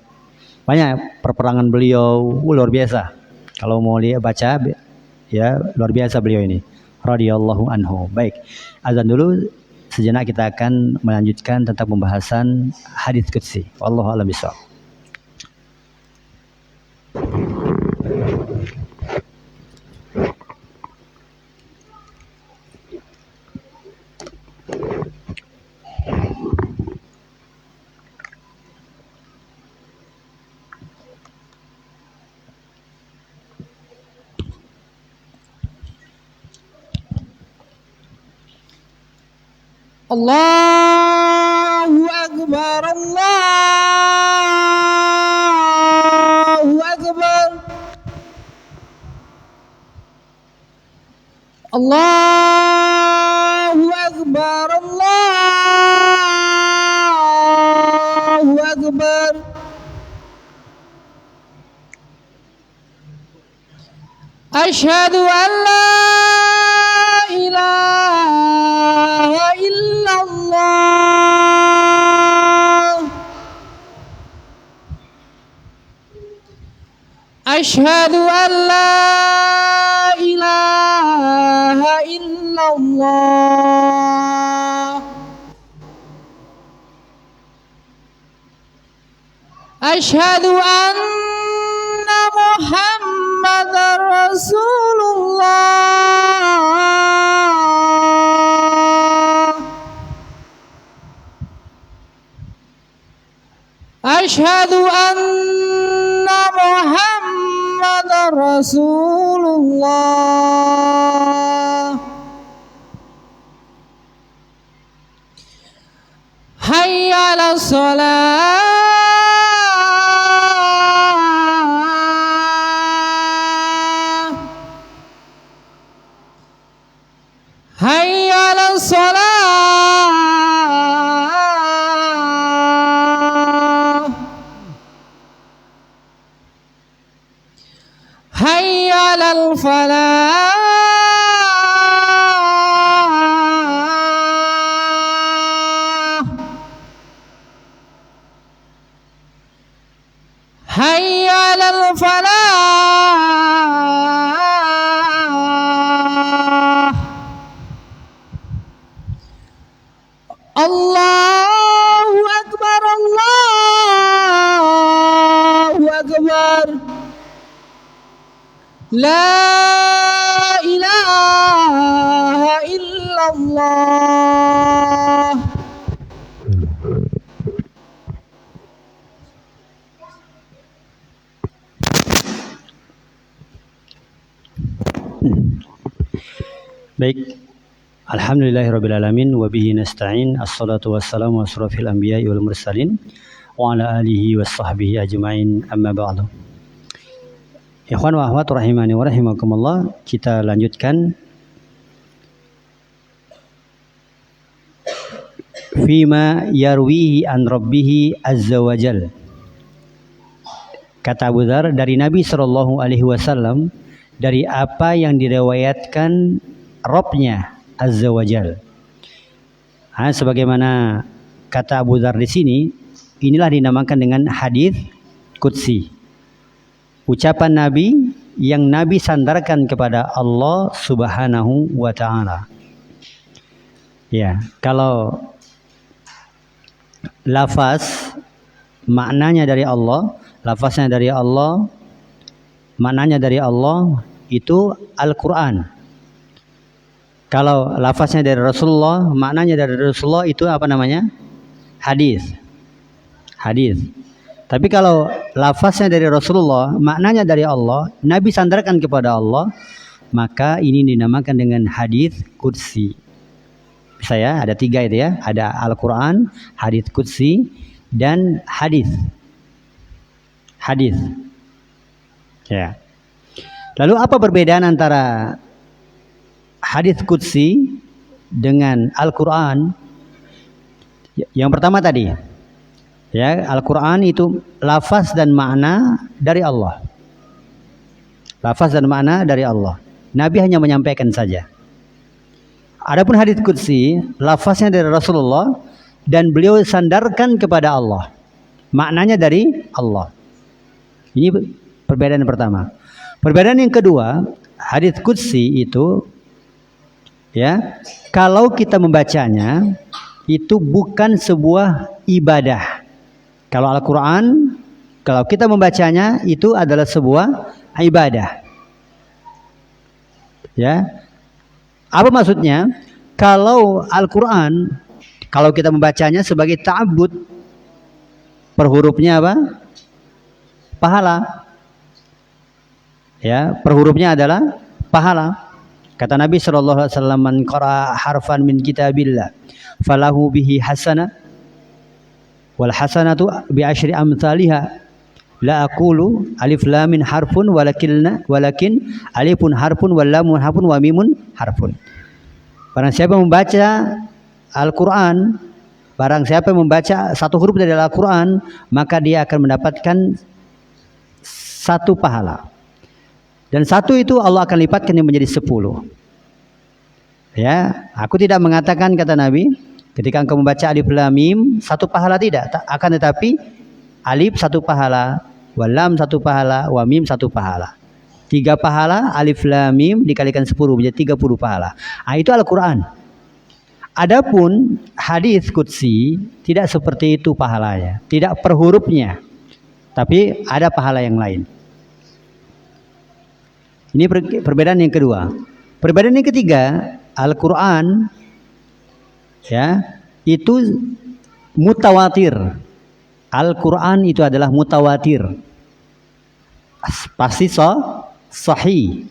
Banyak perperangan beliau, luar biasa. Kalau mau lihat baca ya, luar biasa beliau ini. Radhiyallahu anhu. Baik. Azan dulu, sejenak kita akan melanjutkan tentang pembahasan hadis qudsi. Wallahu a'lam bishawab. Allahu Akbar, Allahu Akbar, Allahu Akbar, Allahu Akbar. Asyhadu an la ilaha illallah. Asyhadu an la ilaha illallah. Asyhadu anna Muhammadar Rasulullah. Asyhadu anna Muhammadar Rasulullah. salah. Hayya 'alas salah. Hayya 'alal falah. Hayya 'alal falah. Allahu akbar, Allahu akbar. La ilaha illallah. Baik. Alhamdulillahirrabbilalamin wa bihi nasta'in. Assalatu wassalamu asrafil anbiya'i wal mursalin wa ala alihi wa sahbihi ajma'in, amma ba'du. Ikhwan wa akhwat rahimani wa rahimakumullah, kita lanjutkan fima yarwihi an rabbihi azza wa jal. Kata Abu Dzar dari Nabi sallallahu alaihi wasallam, dari apa yang diriwayatkan Rabbnya azza wa jal. Sebagaimana kata Abu Dzar di sini, inilah dinamakan dengan hadis qudsi. Ucapan Nabi yang Nabi sandarkan kepada Allah Subhanahu wa taala. Ya, kalau lafaz maknanya dari Allah, lafaznya dari Allah, maknanya dari Allah itu Al-Qur'an. Kalau lafaznya dari Rasulullah, maknanya dari Rasulullah itu apa namanya? Hadis. Hadis. Tapi kalau lafaznya dari Rasulullah, maknanya dari Allah, Nabi sandarkan kepada Allah, maka ini dinamakan dengan hadis qudsi. Bisa ya, ada 3 itu ya, ada Al-Qur'an, hadis qudsi, dan hadis. Hadis. Ya. Lalu apa perbedaan antara hadis qudsi dengan Al-Qur'an? Yang pertama tadi, ya, Al-Qur'an itu lafaz dan makna dari Allah. Lafaz dan makna dari Allah. Nabi hanya menyampaikan saja. Adapun hadis qudsi, lafaznya dari Rasulullah dan beliau sandarkan kepada Allah. Maknanya dari Allah. Ini perbedaan yang pertama. Perbedaan yang kedua, hadis qudsi itu, ya, kalau kita membacanya itu bukan sebuah ibadah. Kalau Al-Qur'an, kalau kita membacanya itu adalah sebuah ibadah. Ya. Apa maksudnya? Kalau Al-Qur'an, kalau kita membacanya sebagai ta'abbud, per hurufnya apa? Pahala. Ya, per hurufnya adalah pahala. Kata Nabi sallallahu alaihi wasallam, "Man qara'a harfan min kitabillah falahu bihi hasanah wal hasanatu bi asyri amsalihha. La aqulu alif lam min harfun walakin alifun harfun wal lamun harfun wa mimun harfun." Barang siapa membaca Al-Qur'an, barang siapa membaca satu huruf dari Al-Qur'an, maka dia akan mendapatkan 1 pahala. Dan 1 itu Allah akan lipatkan menjadi 10. Ya, aku tidak mengatakan, kata Nabi, ketika engkau membaca alif lam mim 1 pahala, tidak, akan tetapi alif 1 pahala, wal lam 1 pahala, wa mim 1 pahala. 3 pahala, alif lam mim dikalikan 10 menjadi 30 pahala. Itu Al-Qur'an. Adapun hadis qudsi tidak seperti itu pahalanya, tidak per hurufnya, tapi ada pahala yang lain. Ini perbedaan yang kedua. Perbedaan yang ketiga, Al-Qur'an, ya, itu mutawatir. Al-Qur'an itu adalah mutawatir. Pasti sahih.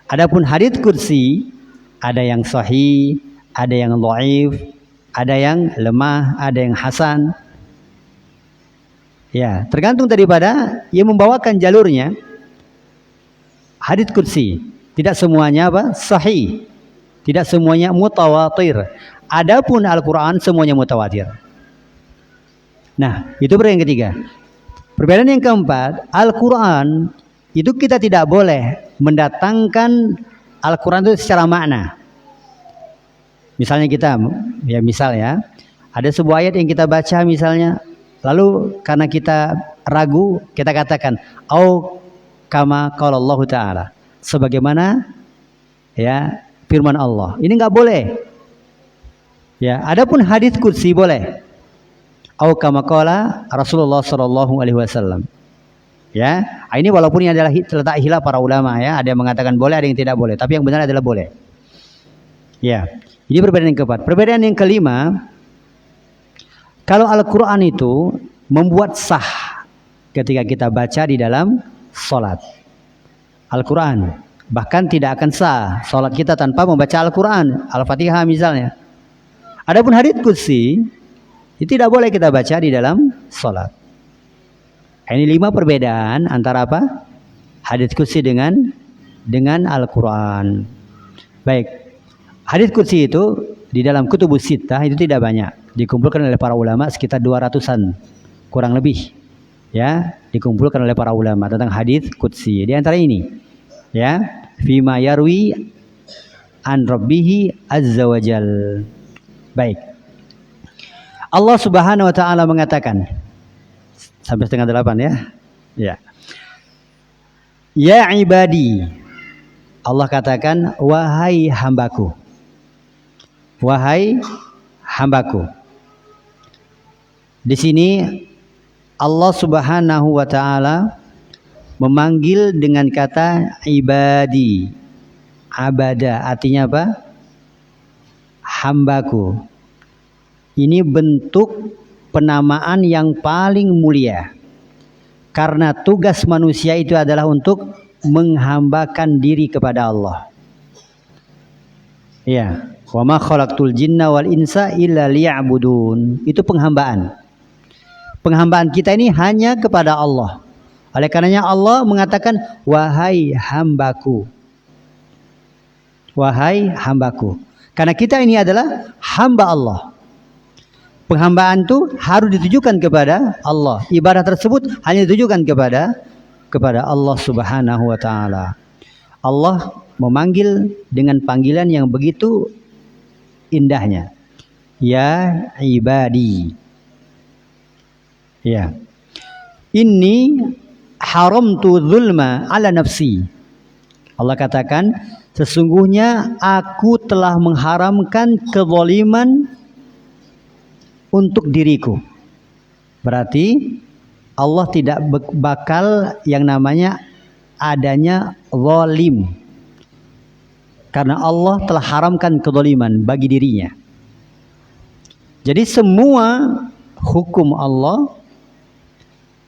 Adapun hadits qudsi ada yang sahih, ada yang dhaif, Ada yang lemah, ada yang hasan. Ya, tergantung daripada yang membawakan jalurnya. Hadits qudsi, tidak semuanya apa? Sahih. Tidak semuanya mutawatir. Adapun Al-Qur'an semuanya mutawatir. Nah, itu yang ketiga. Perbedaan yang keempat, Al-Qur'an itu kita tidak boleh mendatangkan Al-Qur'an itu secara makna. Misalnya kita, ada sebuah ayat yang kita baca misalnya, lalu karena kita ragu, kita katakan, au kama qala Allah Ta'ala, sebagaimana ya firman Allah. Ini nggak boleh. Ya, adapun hadits qudsi boleh. Au kama qala Rasulullah sallallahu alaihi wasallam. Ya, ini walaupun ini adalah terletak khilaf para ulama ya, ada yang mengatakan boleh, ada yang tidak boleh, tapi yang benar adalah boleh. Ya. Ini perbedaan yang keempat. Perbedaan yang kelima, kalau Al-Quran itu membuat sah ketika kita baca di dalam sholat. Al-Quran bahkan tidak akan sah sholat kita tanpa membaca Al-Quran, Al-Fatihah misalnya. Adapun hadits qudsi itu tidak boleh kita baca di dalam sholat. Ini 5 perbedaan antara apa? Hadits qudsi dengan Al-Quran. Baik. Hadits qudsi itu di dalam kutubus sittah itu tidak banyak, dikumpulkan oleh para ulama sekitar 200-an kurang lebih. Ya, dikumpulkan oleh para ulama tentang hadits qudsi. Di antara ini, ya, fima yarwi an rabbihi azza wajal. Baik. Allah Subhanahu wa taala mengatakan sampai 7:30 ya. Ya. Ya ibadi. Allah katakan, wahai hambaku. Wahai hambaku. Di sini Allah Subhanahu wa taala memanggil dengan kata ibadi. Abada artinya apa? Hambaku. Ini bentuk penamaan yang paling mulia. Karena tugas manusia itu adalah untuk menghambakan diri kepada Allah. Ya. Wa ma khalaqtul jinna wal insa illa liya'budun. Itu penghambaan. Penghambaan kita ini hanya kepada Allah. Oleh karenanya Allah mengatakan, wahai hambaku. Wahai hambaku. Karena kita ini adalah hamba Allah. Penghambaan itu harus ditujukan kepada Allah. Ibadah tersebut hanya ditujukan kepada Allah Subhanahu wa taala. Allah memanggil dengan panggilan yang begitu indahnya. Ya ibadi. Ya. Inni haramtu dzulma ala nafsi. Allah katakan, sesungguhnya aku telah mengharamkan kezaliman untuk diriku. Berarti Allah tidak bakal yang namanya adanya zalim. Karena Allah telah haramkan kezaliman bagi dirinya. Jadi semua hukum Allah,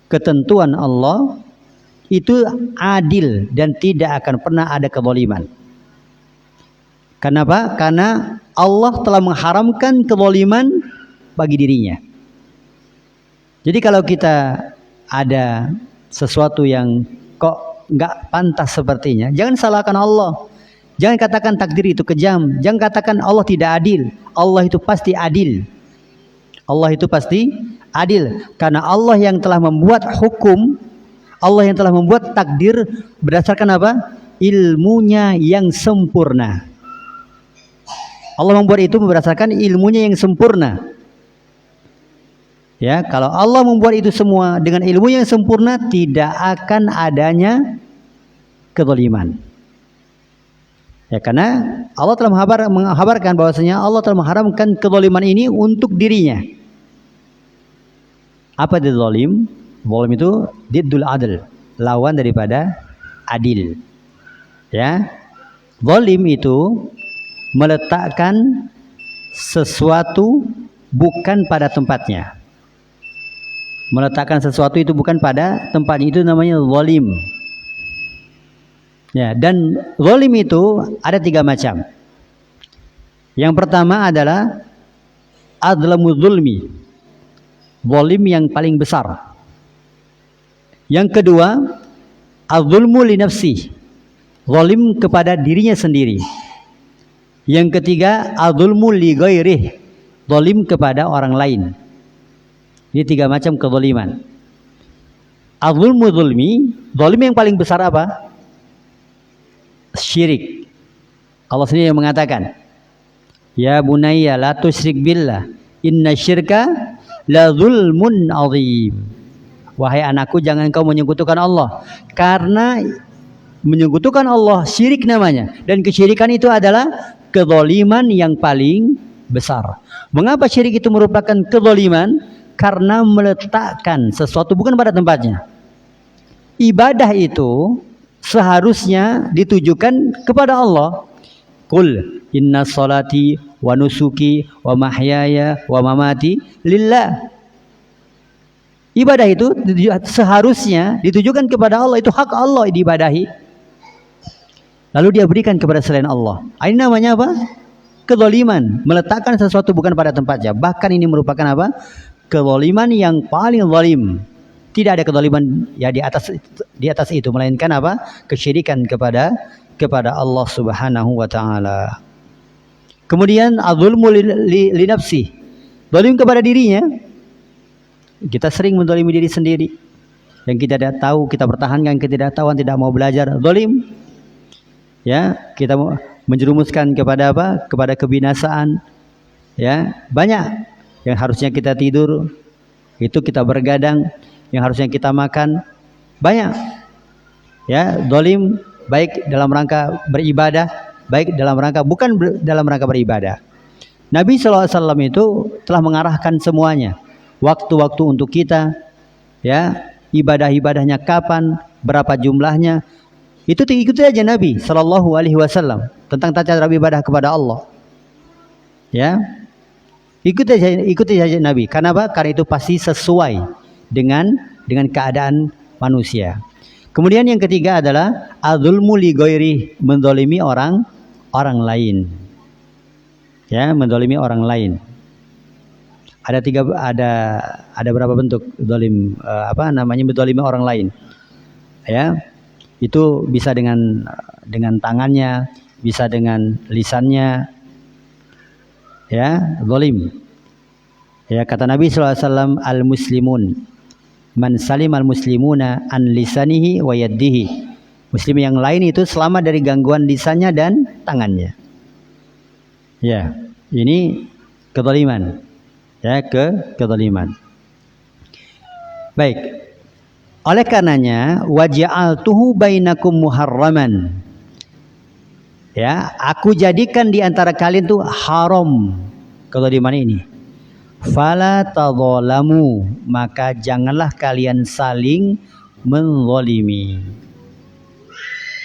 ketentuan Allah itu adil dan tidak akan pernah ada kezaliman. Kenapa? Karena Allah telah mengharamkan kezaliman bagi dirinya. Jadi kalau kita ada sesuatu yang kok nggak pantas sepertinya, jangan salahkan Allah. Jangan katakan takdir itu kejam. Jangan katakan Allah tidak adil. Allah itu pasti adil. Allah itu pasti adil. Karena Allah yang telah membuat hukum, Allah yang telah membuat takdir berdasarkan apa? Ilmunya yang sempurna. Allah membuat itu berdasarkan ilmunya yang sempurna. Ya, kalau Allah membuat itu semua dengan ilmu yang sempurna, tidak akan adanya kezaliman. Ya, karena Allah telah menghabarkan bahwasanya Allah telah mengharamkan kezaliman ini untuk dirinya. Apa itu zalim? Zalim itu diddul adl, lawan daripada adil. Ya. Zalim itu meletakkan sesuatu bukan pada tempatnya. Meletakkan sesuatu itu bukan pada tempatnya, itu namanya zalim. Ya, dan zalim itu ada 3 macam. Yang pertama adalah adlamu zulmi, zalim yang paling besar. Yang kedua, az-zulmu li nafsi, zalim kepada dirinya sendiri. Yang ketiga, az-zulmu li ghairih, zalim kepada orang lain. Ini 3 macam kezaliman. Az-zulmu zulmi, zalim yang paling besar apa? Syirik. Allah sendiri yang mengatakan, ya bunayya la tusyrik billah, inna syirka la zulmun azim. Wahai anakku, jangan kau menyekutukan Allah, karena menyekutukan Allah syirik namanya, dan kesyirikan itu adalah kezaliman yang paling besar. Mengapa syirik itu merupakan kezaliman? Karena meletakkan sesuatu bukan pada tempatnya. Ibadah itu seharusnya ditujukan kepada Allah. Qul inna salati wa nusuki wa mahyaya wa mamati lillah. Ibadah itu seharusnya ditujukan kepada Allah, itu hak Allah diibadahi. Lalu dia berikan kepada selain Allah. Ini namanya apa? Kezaliman, meletakkan sesuatu bukan pada tempatnya. Bahkan ini merupakan apa? Kezaliman yang paling zalim. Tidak ada kezaliman ya di atas itu, melainkan apa? Kesyirikan kepada Allah Subhanahu wa taala. Kemudian az-zulmu li nafsi, zalim kepada dirinya. Kita sering menzalimi diri sendiri. Yang kita tidak tahu kita pertahankan, ketidaktahuan, tidak mau belajar, zalim. Ya, kita menjerumuskan kepada apa? Kepada kebinasaan. Ya, banyak yang harusnya kita tidur, itu kita bergadang. Yang harusnya kita makan, banyak. Ya, zalim baik dalam rangka beribadah, baik dalam rangka dalam rangka beribadah. Nabi SAW itu telah mengarahkan semuanya. Waktu-waktu untuk kita, ya, ibadah-ibadahnya kapan, berapa jumlahnya, itu ikuti aja Nabi Shallallahu Alaihi Wasallam tentang tata cara ibadah kepada Allah. Ya, ikuti saja Nabi. Karena apa? Karena itu pasti sesuai dengan keadaan manusia. Kemudian yang ketiga adalah adzulmu li ghairi, menzalimi orang lain. Ya, menzalimi orang lain. Ada berapa bentuk zalim, menzalimi orang lain. Ya. Itu bisa dengan tangannya, bisa dengan lisannya. Ya, zalim. Ya, kata Nabi SAW, al-muslimun man salim al-muslimuna an lisanihi wa yadihi. Muslim yang lain itu selamat dari gangguan lisannya dan tangannya. Ya, ini kezaliman. Ya, kezaliman. Baik. Oleh karenanya, waja'altuhu bainakum muharraman. Ya, aku jadikan di antara kalian tuh haram kezaliman ini. Fala tadzalamu, maka janganlah kalian saling menzalimi.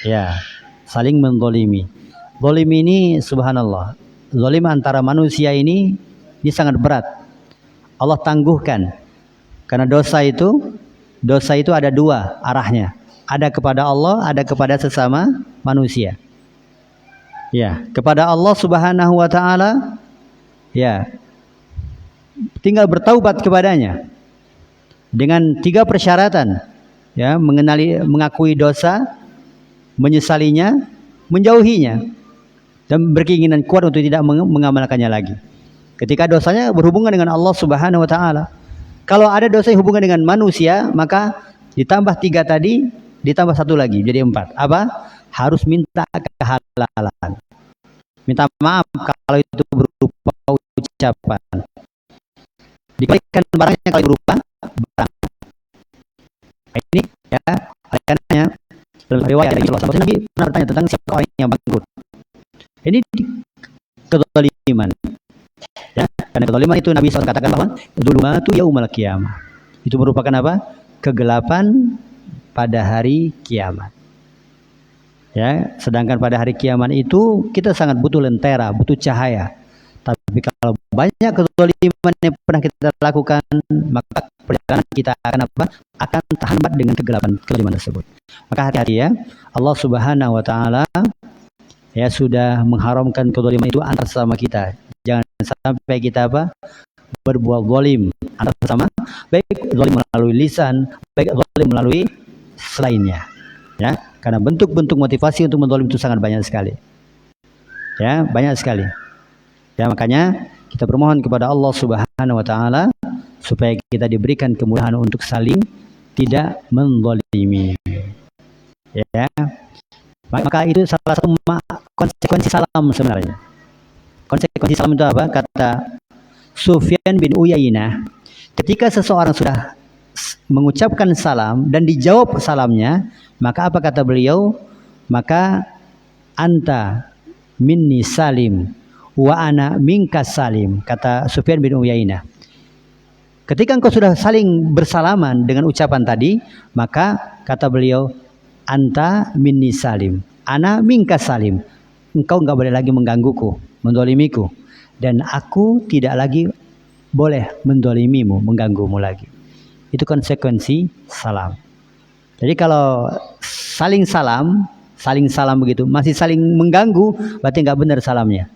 Ya, saling menzalimi. Zalim ini subhanallah. Zalim antara manusia ini sangat berat. Allah tangguhkan. Karena dosa itu ada 2 arahnya. Ada kepada Allah, ada kepada sesama manusia. Ya, kepada Allah Subhanahu wa taala, ya, tinggal bertaubat kepadanya dengan 3 persyaratan. Ya, mengakui dosa, menyesalinya, menjauhinya, dan berkeinginan kuat untuk tidak mengamalkannya lagi. Ketika dosanya berhubungan dengan Allah Subhanahu wa taala. Kalau ada dosa yang hubungan dengan manusia, maka ditambah 3 tadi, ditambah 1 lagi, jadi 4. Apa? Harus minta kehalalan. Minta maaf kalau itu berupa ucapan. Dikembalikan barangnya kalau berupa barang. Ini ya, karena dalam riwayat dari Rasulullah Nabi pernah bertanya tentang siapa orang yang bangkrut. Ini kezaliman. Ya, karena kezaliman itu Nabi SAW katakan bahwa dzulumatu yaumal qiyamah. Itu merupakan apa? Kegelapan pada hari kiamat. Ya, sedangkan pada hari kiamat itu kita sangat butuh lentera, butuh cahaya. Tapi kalau banyak kezaliman yang pernah kita lakukan, maka perjalanan kita akan apa? Akan terhambat dengan kezaliman tersebut. Maka hati-hati ya. Allah Subhanahu wa taala ya sudah mengharamkan kezaliman itu antar sesama kita. Jangan sampai kita apa? Berbuat zalim atas sesama, baik zalim melalui lisan, baik zalim melalui selainnya. Ya, karena bentuk-bentuk motivasi untuk menzalim itu sangat banyak sekali. Ya, banyak sekali. Ya, makanya kita bermohon kepada Allah Subhanahu wa taala supaya kita diberikan kemudahan untuk saling tidak menzalimi. Ya. Maka itu salah satu konsekuensi salam sebenarnya. Konsekuensi salam itu apa? Kata Sufyan bin Uyainah, ketika seseorang sudah mengucapkan salam dan dijawab salamnya, maka apa kata beliau? Maka anta minni salim wa ana minka salim, kata Sufyan bin Uyainah. Ketika engkau sudah saling bersalaman dengan ucapan tadi, maka kata beliau, anta minni salim, ana minka salim. Engkau enggak boleh lagi menggangguku, mendolimiku, dan aku tidak lagi boleh mendolimimu, mengganggumu lagi. Itu konsekuensi salam. Jadi kalau saling salam begitu, masih saling mengganggu, berarti enggak benar salamnya.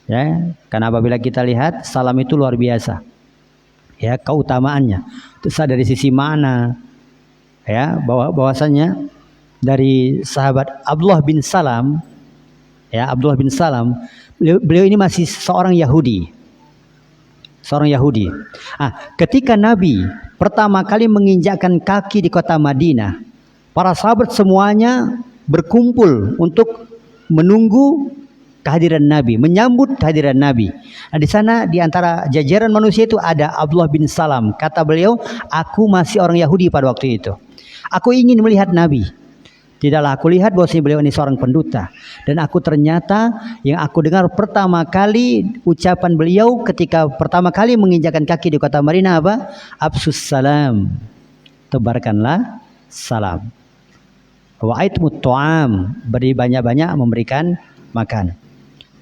Ya, karena apabila kita lihat salam itu luar biasa. Ya, keutamaannya. Terus dari sisi mana? Ya, bahwasannya dari sahabat Abdullah bin Salam, ya, Abdullah bin Salam, beliau ini masih seorang Yahudi. Ketika Nabi pertama kali menginjakkan kaki di kota Madinah, para sahabat semuanya berkumpul untuk menunggu kehadiran Nabi, menyambut kehadiran Nabi. Nah, di sana di antara jajaran manusia itu ada Abdullah bin Salam. Kata beliau, aku masih orang Yahudi pada waktu itu. Aku ingin melihat Nabi. Tidaklah aku lihat bahwa beliau ini seorang penduta. Dan aku ternyata yang aku dengar pertama kali ucapan beliau ketika pertama kali menginjakkan kaki di kota Madinah apa? Absus salam. Tebarkanlah salam. Wa'aitmut tu'am. Beri banyak-banyak memberikan makan.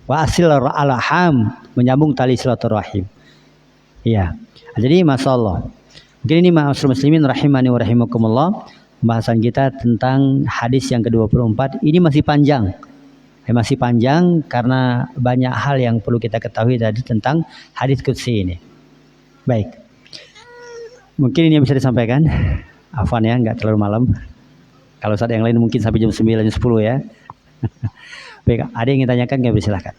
Wa asil alham, menyambung tali silaturahim. Iya. Jadi masyaallah. Mungkin ini ma'asyiral muslimin rahimani wa rahimakumullah, pembahasan kita tentang hadis yang ke-24. Ini masih panjang. Masih panjang karena banyak hal yang perlu kita ketahui tadi tentang hadis qudsi ini. Baik. Mungkin ini yang bisa disampaikan. Afwan ya, enggak terlalu malam. Kalau saat yang lain mungkin sampai jam 9 jam 10 ya. Baik, ada yang ingin tanyakan, nggak, silahkan.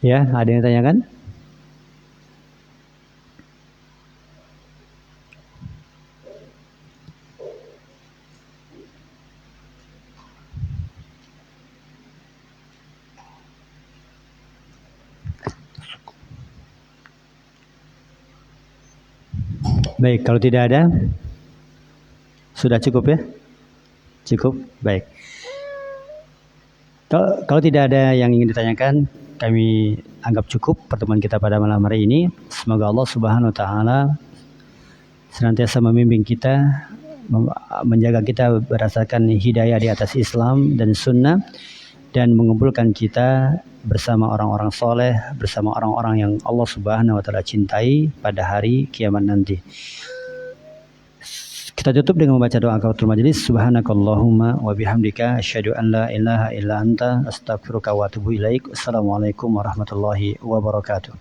Ya, ada yang tanyakan? Baik, kalau tidak ada, sudah cukup ya? Cukup, baik. Kalau tidak ada yang ingin ditanyakan, kami anggap cukup pertemuan kita pada malam hari ini. Semoga Allah Subhanahu wa taala senantiasa membimbing kita, menjaga kita berdasarkan hidayah di atas Islam dan sunnah, dan mengumpulkan kita bersama orang-orang soleh, bersama orang-orang yang Allah Subhanahu wa taala cintai pada hari kiamat nanti. Kita tutup dengan membaca doa kafaratul majelis. Subhanakallahumma wa bihamdika asyhadu an la ilaha illa anta astaghfiruka wa atubu ilaik. Assalamualaikum warahmatullahi wabarakatuh.